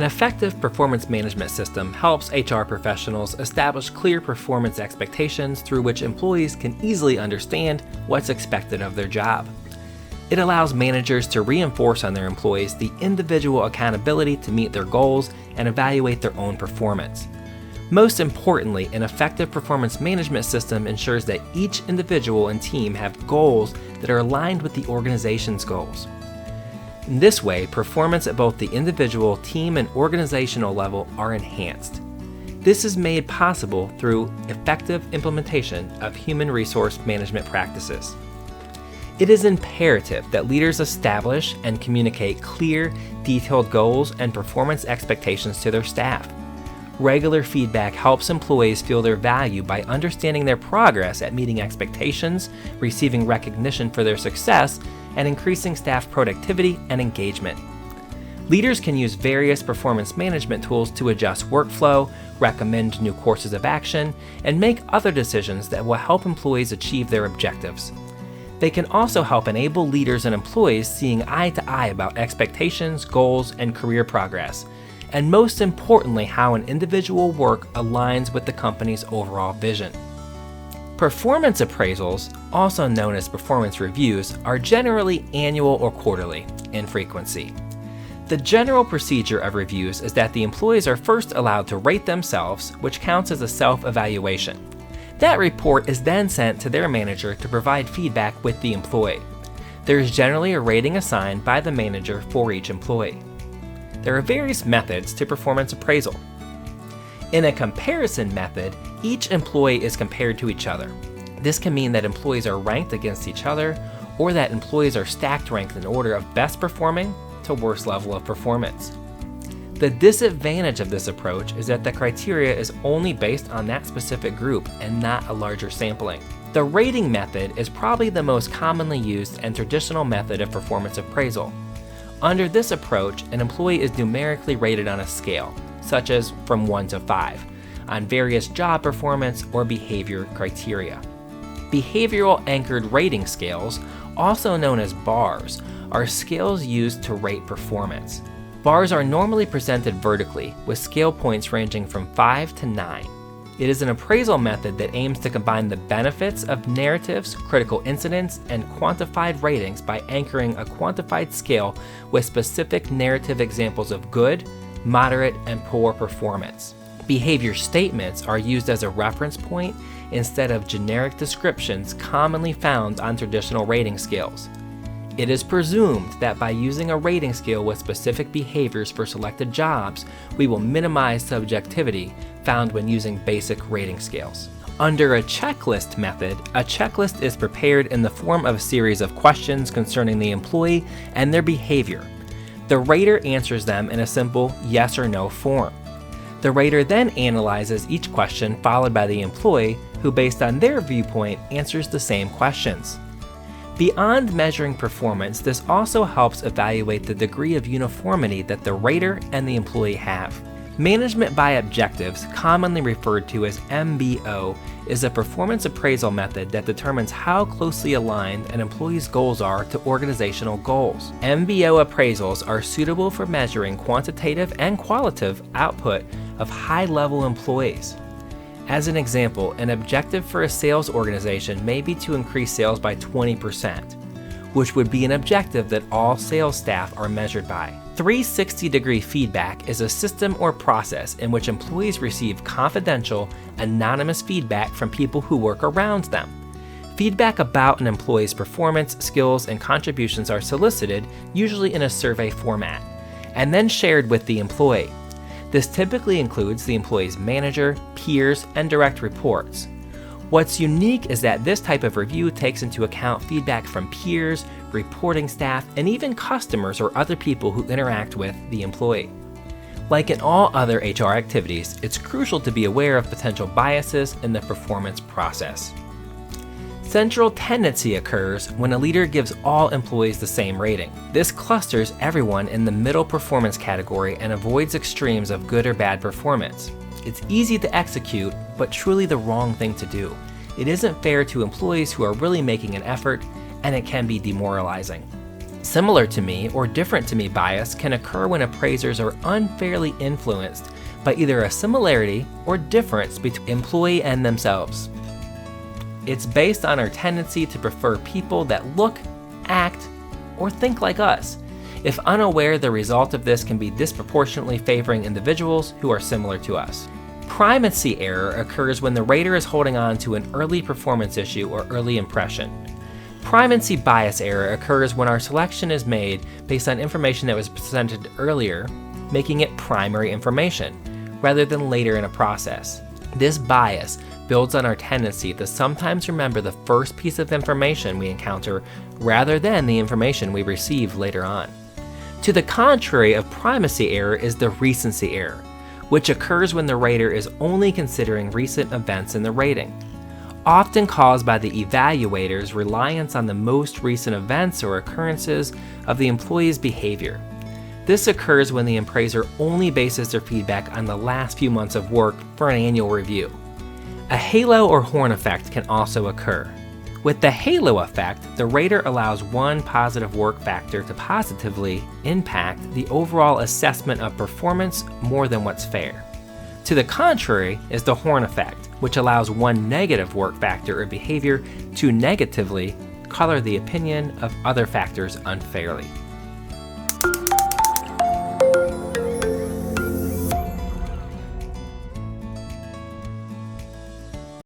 effective performance management system helps HR professionals establish clear performance expectations through which employees can easily understand what's expected of their job. It allows managers to reinforce on their employees the individual accountability to meet their goals and evaluate their own performance. Most importantly, an effective performance management system ensures that each individual and team have goals that are aligned with the organization's goals. In this way, performance at both the individual, team, and organizational level are enhanced. This is made possible through effective implementation of human resource management practices. It is imperative that leaders establish and communicate clear, detailed goals and performance expectations to their staff. Regular feedback helps employees feel their value by understanding their progress at meeting expectations, receiving recognition for their success, and increasing staff productivity and engagement. Leaders can use various performance management tools to adjust workflow, recommend new courses of action, and make other decisions that will help employees achieve their objectives. They can also help enable leaders and employees seeing eye to eye about expectations, goals, and career progress, and most importantly, how an individual work aligns with the company's overall vision. Performance appraisals, also known as performance reviews, are generally annual or quarterly in frequency. The general procedure of reviews is that the employees are first allowed to rate themselves, which counts as a self-evaluation. That report is then sent to their manager to provide feedback with the employee. There is generally a rating assigned by the manager for each employee. There are various methods to performance appraisal. In a comparison method, each employee is compared to each other. This can mean that employees are ranked against each other, or that employees are stacked ranked in order of best performing to worst level of performance. The disadvantage of this approach is that the criteria is only based on that specific group and not a larger sampling. The rating method is probably the most commonly used and traditional method of performance appraisal. Under this approach, an employee is numerically rated on a scale, such as from 1 to 5, on various job performance or behavior criteria. Behavioral anchored rating scales, also known as bars, are scales used to rate performance. Bars are normally presented vertically, with scale points ranging from 5 to 9. It is an appraisal method that aims to combine the benefits of narratives, critical incidents, and quantified ratings by anchoring a quantified scale with specific narrative examples of good, moderate, and poor performance. Behavior statements are used as a reference point instead of generic descriptions commonly found on traditional rating scales. It is presumed that by using a rating scale with specific behaviors for selected jobs, we will minimize subjectivity found when using basic rating scales. Under a checklist method, a checklist is prepared in the form of a series of questions concerning the employee and their behavior. The rater answers them in a simple yes or no form. The rater then analyzes each question followed by the employee, who based on their viewpoint answers the same questions. Beyond measuring performance, this also helps evaluate the degree of uniformity that the rater and the employee have. Management by objectives, commonly referred to as MBO, is a performance appraisal method that determines how closely aligned an employee's goals are to organizational goals. MBO appraisals are suitable for measuring quantitative and qualitative output of high-level employees. As an example, an objective for a sales organization may be to increase sales by 20%, which would be an objective that all sales staff are measured by. 360-degree feedback is a system or process in which employees receive confidential, anonymous feedback from people who work around them. Feedback about an employee's performance, skills, and contributions are solicited, usually in a survey format, and then shared with the employee. This typically includes the employee's manager, peers, and direct reports. What's unique is that this type of review takes into account feedback from peers, reporting staff, and even customers or other people who interact with the employee. Like in all other HR activities, it's crucial to be aware of potential biases in the performance process. Central tendency occurs when a leader gives all employees the same rating. This clusters everyone in the middle performance category and avoids extremes of good or bad performance. It's easy to execute, but truly the wrong thing to do. It isn't fair to employees who are really making an effort, and it can be demoralizing. Similar to me or different to me bias can occur when appraisers are unfairly influenced by either a similarity or difference between employee and themselves. It's based on our tendency to prefer people that look, act, or think like us. If unaware, the result of this can be disproportionately favoring individuals who are similar to us. Primacy error occurs when the rater is holding on to an early performance issue or early impression. Primacy bias error occurs when our selection is made based on information that was presented earlier, making it primary information, rather than later in a process. This bias builds on our tendency to sometimes remember the first piece of information we encounter rather than the information we receive later on. To the contrary of primacy error is the recency error, which occurs when the rater is only considering recent events in the rating, often caused by the evaluator's reliance on the most recent events or occurrences of the employee's behavior. This occurs when the appraiser only bases their feedback on the last few months of work for an annual review. A halo or horn effect can also occur. With the halo effect, the rater allows one positive work factor to positively impact the overall assessment of performance more than what's fair. To the contrary is the horn effect, which allows one negative work factor or behavior to negatively color the opinion of other factors unfairly.